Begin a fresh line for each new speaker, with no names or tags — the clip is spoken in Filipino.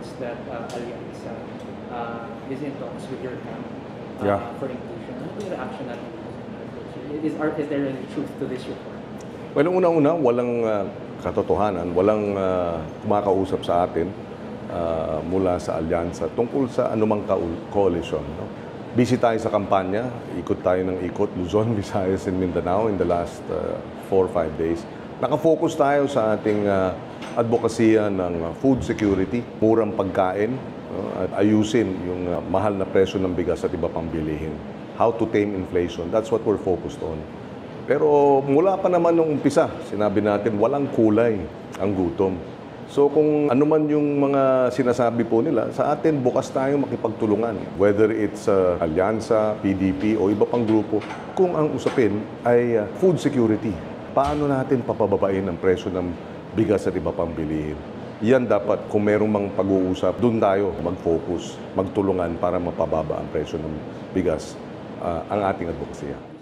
reports that Allianz is in talks with your camp for inclusion. Ano yung reaction natin? Is there any truth to this report?
Well, una-una, walang katotohanan, walang kumakausap sa atin mula sa alyansa tungkol sa anumang coalition. No? Busy tayo sa kampanya, ikot tayo ng ikot, Luzon, Visayas, and Mindanao in the last 4 or 5 days. Nakafocus tayo sa ating advokasya ng food security, murang pagkain, at ayusin yung mahal na presyo ng bigas at iba pang bilihin. How to tame inflation, that's what we're focused on. Pero mula pa naman nung umpisa, sinabi natin walang kulay ang gutom. So kung ano man yung mga sinasabi po nila, sa atin bukas tayong makipagtulungan. Whether it's Alyansa, PDP o iba pang grupo, kung ang usapin ay food security. Paano natin papababain ang presyo ng bigas at iba pang bilihin? Yan dapat, kung merong mang pag-uusap, doon tayo mag-focus, magtulungan para mapababa ang presyo ng bigas, ang ating advokasya.